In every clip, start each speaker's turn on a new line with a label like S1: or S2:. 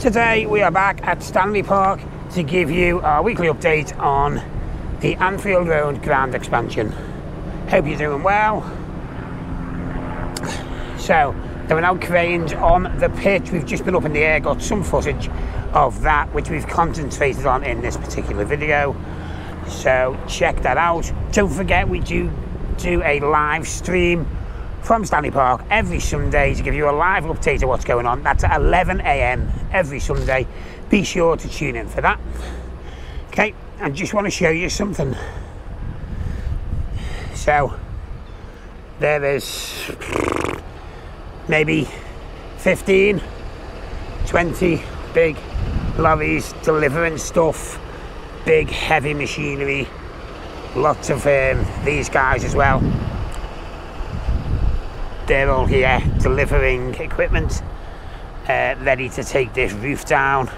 S1: Today we are back at Stanley Park to give you our weekly update on the Anfield Road Grand expansion. Hope you're doing well. So there are now cranes on the pitch. We've just been up in the air, got some footage of that which we've concentrated on in this particular video, so check that out. Don't forget we do a live stream from Stanley Park every Sunday to give you a live update of what's going on. That's at 11 AM every Sunday. Be sure to tune in for that. Okay, I just want to show you something. So there is maybe 15, 20 big lorries delivering stuff, big heavy machinery, lots of these guys as well. They're all here delivering equipment, ready to take this roof down.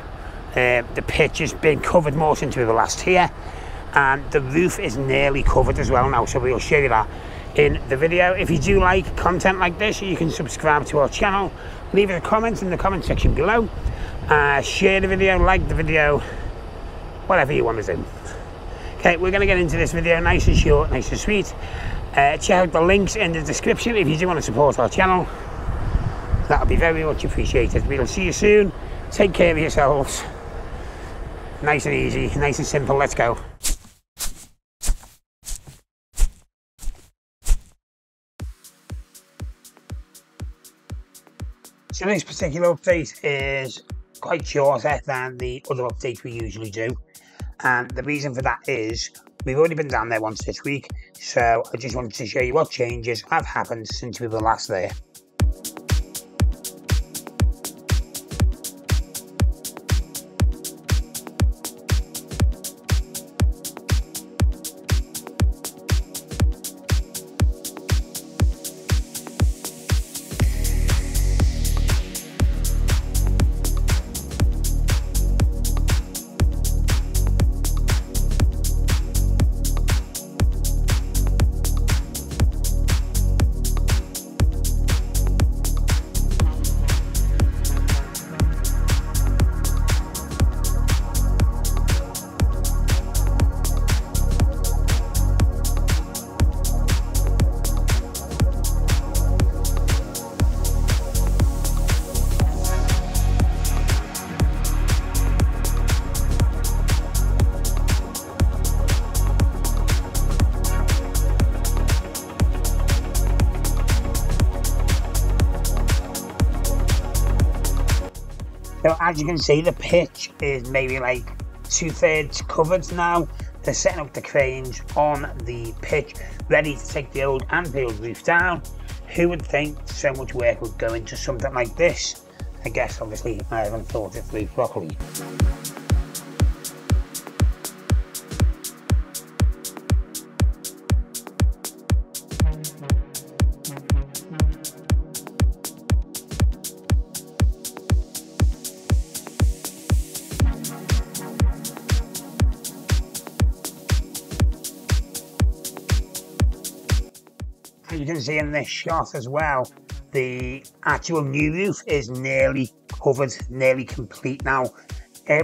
S1: The pitch has been covered more since we were last here, and the roof is nearly covered as well now, so we'll show you that in the video. If you do like content like this, you can subscribe to our channel, leave us a comment in the comment section below, share the video, like the video, whatever you want to do. Okay, we're going to get into this video nice and short, nice and sweet. Check out the links in the description if you do want to support our channel. That would be very much appreciated. We'll see you soon. Take care of yourselves. Nice and easy, nice and simple. Let's go. So this particular update is quite shorter than the other updates we usually do, and the reason for that is we've already been down there once this week, so I just wanted to show you what changes have happened since we were last there. So as you can see, the pitch is maybe like 2/3 covered now. They're setting up the cranes on the pitch, ready to take the old Anfield roof down. Who would think so much work would go into something like this? I guess obviously I haven't thought it through properly. You can see in this shot as well, the actual new roof is nearly covered, nearly complete now.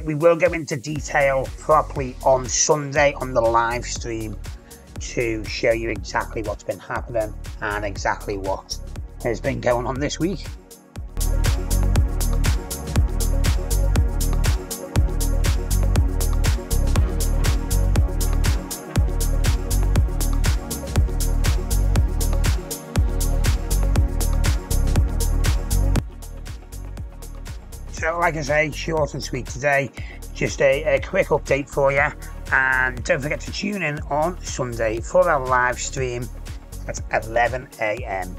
S1: We will go into detail properly on Sunday on the live stream to show you exactly what's been happening and exactly what has been going on this week. So like I say, short and sweet today, just a quick update for you, and don't forget to tune in on Sunday for our live stream at 11 AM.